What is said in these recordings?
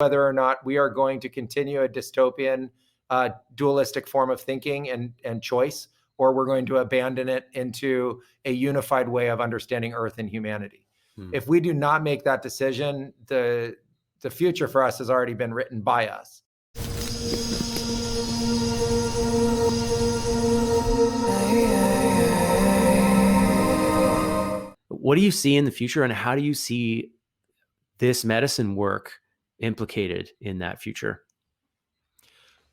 whether or not we are going to continue a dystopian, dualistic form of thinking and choice, or we're going to abandon it into a unified way of understanding Earth and humanity. If we do not make that decision, the future for us has already been written by us. What do you see in the future, and how do you see this medicine work implicated in that future?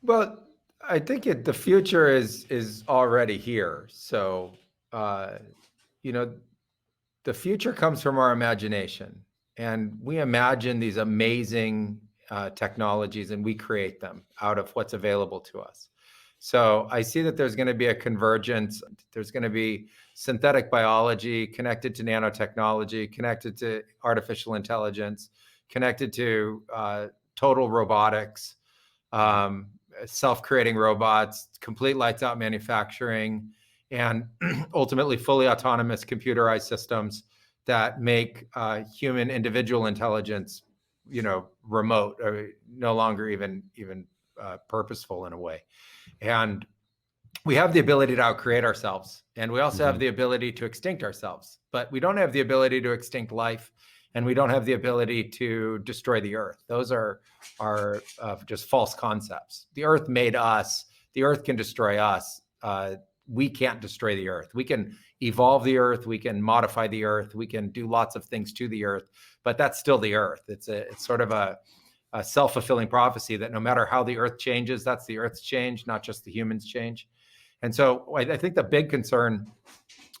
Well, I think the future is already here. So, you know, the future comes from our imagination, and we imagine these amazing technologies, and we create them out of what's available to us. So I see that there's going to be a convergence. There's going to be synthetic biology connected to nanotechnology, connected to artificial intelligence, connected to total robotics, self-creating robots, complete lights out manufacturing, and ultimately fully autonomous computerized systems that make human individual intelligence, remote or no longer even purposeful in a way. And we have the ability to outcreate ourselves, and we also have the ability to extinct ourselves, but we don't have the ability to extinct life, and we don't have the ability to destroy the Earth. Those are just false concepts. The Earth made us. The Earth can destroy us. We can't destroy the Earth. We can evolve the Earth. We can modify the Earth. We can do lots of things to the Earth, but that's still the Earth. It's sort of a self-fulfilling prophecy that no matter how the Earth changes, that's the Earth's change, not just the humans' change. And so I think the big concern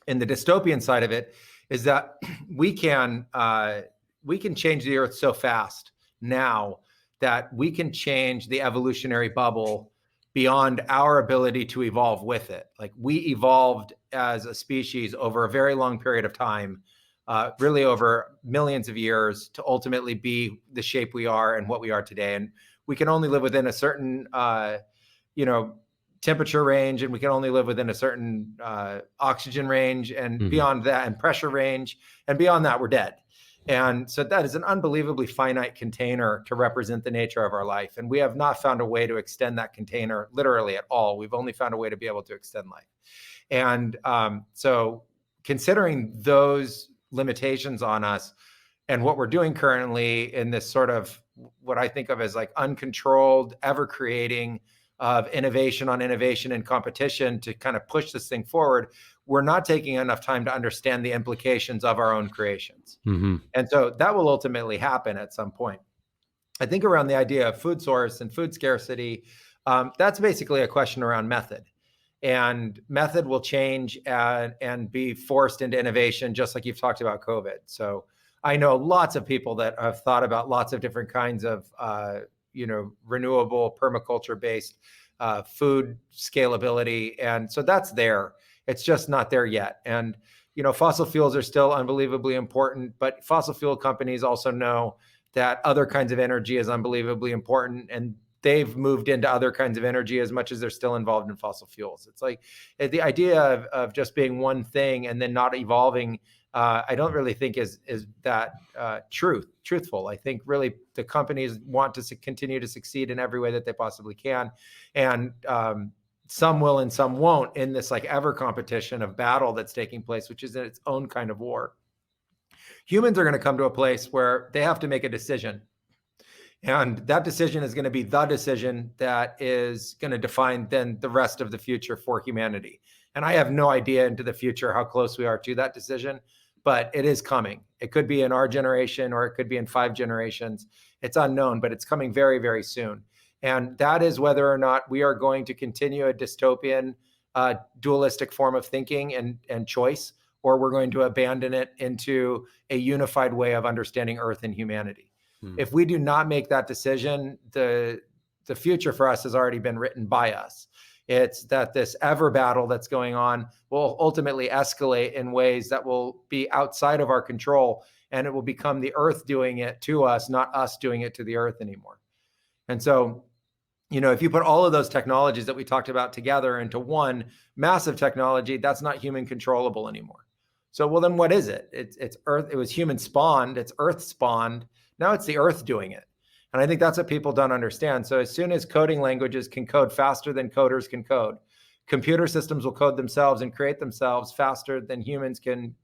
in the dystopian side of it is that we can change the Earth so fast now that we can change the evolutionary bubble beyond our ability to evolve with it. Like, we evolved as a species over a very long period of time, really over millions of years, to ultimately be the shape we are and what we are today. And we can only live within a certain, temperature range, and we can only live within a certain oxygen range, and beyond that, and pressure range, and beyond that, we're dead. And so that is an unbelievably finite container to represent the nature of our life. And we have not found a way to extend that container literally at all. We've only found a way to be able to extend life. And so considering those limitations on us and what we're doing currently in this sort of what I think of as like uncontrolled, ever creating of innovation on innovation and competition to kind of push this thing forward, we're not taking enough time to understand the implications of our own creations. And so that will ultimately happen at some point. I think around the idea of food source and food scarcity, that's basically a question around method. And method will change and be forced into innovation, just like you've talked about COVID. So I know lots of people that have thought about lots of different kinds of renewable permaculture-based food scalability. And so that's there. It's just not there yet. And, fossil fuels are still unbelievably important, but fossil fuel companies also know that other kinds of energy is unbelievably important. And they've moved into other kinds of energy as much as they're still involved in fossil fuels. It's like the idea of just being one thing and then not evolving, I don't really think is that truthful. I think really the companies want to continue to succeed in every way that they possibly can. And some will and some won't in this like ever competition of battle that's taking place, which is in its own kind of war. Humans are going to come to a place where they have to make a decision. And that decision is going to be the decision that is going to define then the rest of the future for humanity. And I have no idea into the future how close we are to that decision, but it is coming. It could be in our generation, or it could be in 5 generations. It's unknown, but it's coming very, very soon. And that is whether or not we are going to continue a dystopian, dualistic form of thinking and choice, or we're going to abandon it into a unified way of understanding Earth and humanity. If we do not make that decision, the future for us has already been written by us. It's that this ever battle that's going on will ultimately escalate in ways that will be outside of our control, and it will become the Earth doing it to us, not us doing it to the Earth anymore. And so, if you put all of those technologies that we talked about together into one massive technology, that's not human controllable anymore. So, well, then what is it? It's Earth. It was human spawned. It's Earth spawned. Now it's the Earth doing it. And I think that's what people don't understand. So as soon as coding languages can code faster than coders can code, computer systems will code themselves and create themselves faster than humans can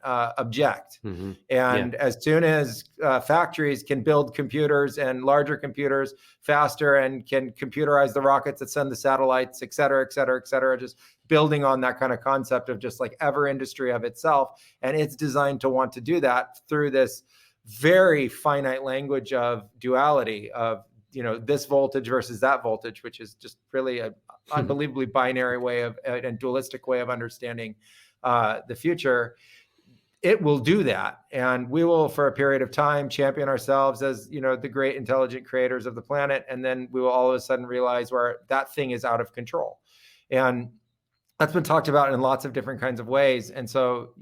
object. Mm-hmm. Yeah. And as soon as factories can build computers and larger computers faster and can computerize the rockets that send the satellites, et cetera, et cetera, et cetera, just building on that kind of concept of just like ever industry of itself. And it's designed to want to do that through this very finite language of duality of, this voltage versus that voltage, which is just really an unbelievably binary way of and dualistic way of understanding the future. It will do that. And we will, for a period of time, champion ourselves as, the great intelligent creators of the planet. And then we will all of a sudden realize where that thing is out of control. And that's been talked about in lots of different kinds of ways. And so,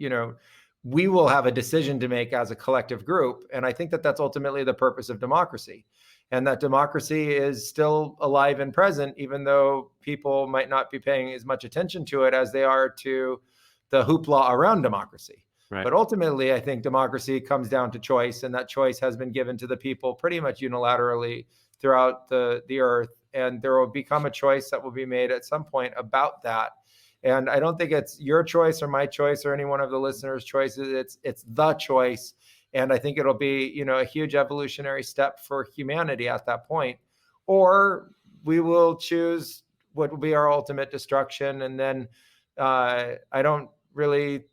we will have a decision to make as a collective group. And I think that that's ultimately the purpose of democracy. And that democracy is still alive and present, even though people might not be paying as much attention to it as they are to the hoopla around democracy. Right. But ultimately, I think democracy comes down to choice, and that choice has been given to the people pretty much unilaterally throughout the earth. And there will become a choice that will be made at some point about that. And I don't think it's your choice or my choice or any one of the listeners' choices. It's the choice. And I think it'll be, a huge evolutionary step for humanity at that point. Or we will choose what will be our ultimate destruction. And then I don't really,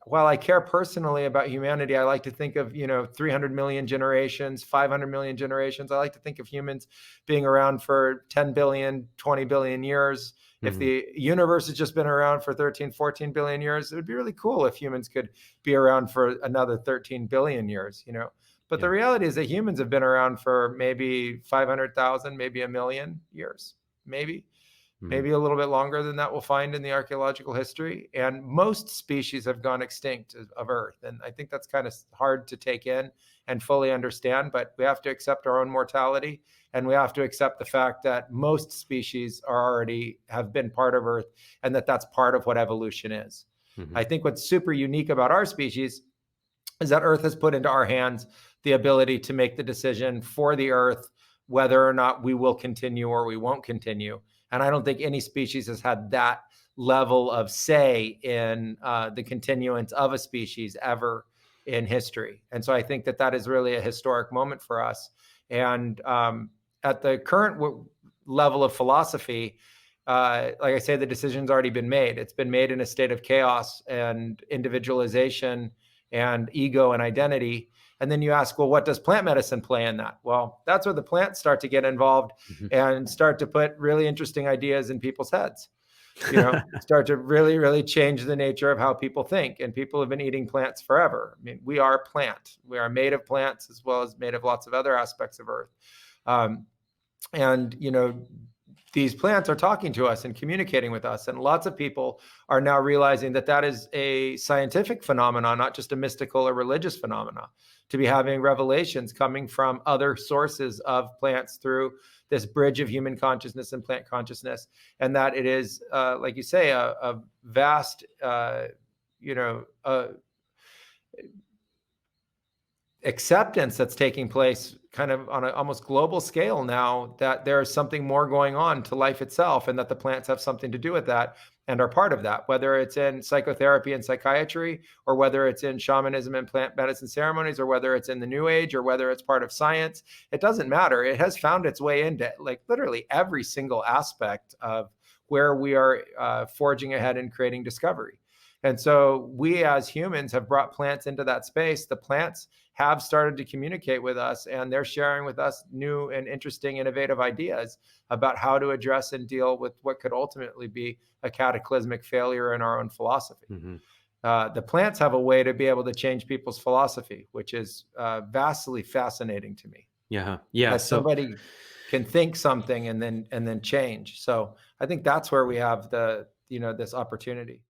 while I care personally about humanity, I like to think of, 300 million generations, 500 million generations. I like to think of humans being around for 10 billion, 20 billion years. Mm-hmm. If the universe has just been around for 13, 14 billion years, it would be really cool if humans could be around for another 13 billion years, But the reality is that humans have been around for maybe 500,000, maybe a million years, maybe a little bit longer than that we'll find in the archaeological history. And most species have gone extinct of Earth. And I think that's kind of hard to take in and fully understand, but we have to accept our own mortality. And we have to accept the fact that most species have been part of Earth, and that that's part of what evolution is. Mm-hmm. I think what's super unique about our species is that Earth has put into our hands the ability to make the decision for the Earth, whether or not we will continue or we won't continue. And I don't think any species has had that level of say in the continuance of a species ever in history. And so I think that that is really a historic moment for us. And at the current level of philosophy, like I say, the decision's already been made. It's been made in a state of chaos and individualization and ego and identity. And then you ask, well, what does plant medicine play in that? Well, that's where the plants start to get involved and start to put really interesting ideas in people's heads. Start to really, really change the nature of how people think. And people have been eating plants forever. We are plant. We are made of plants as well as made of lots of other aspects of Earth. These plants are talking to us and communicating with us. And lots of people are now realizing that that is a scientific phenomenon, not just a mystical or religious phenomenon, to be having revelations coming from other sources of plants through this bridge of human consciousness and plant consciousness. And that it is, like you say, a vast, acceptance that's taking place kind of on an almost global scale now, that there is something more going on to life itself, and that the plants have something to do with that and are part of that, whether it's in psychotherapy and psychiatry, or whether it's in shamanism and plant medicine ceremonies, or whether it's in the New Age, or whether it's part of science. It doesn't matter. It has found its way into like literally every single aspect of where we are forging ahead and creating discovery. And so we as humans have brought plants into that space. The plants have started to communicate with us, and they're sharing with us new and interesting, innovative ideas about how to address and deal with what could ultimately be a cataclysmic failure in our own philosophy. Mm-hmm. The plants have a way to be able to change people's philosophy, which is vastly fascinating to me. Yeah. That somebody can think something and then change. So I think that's where we have this opportunity.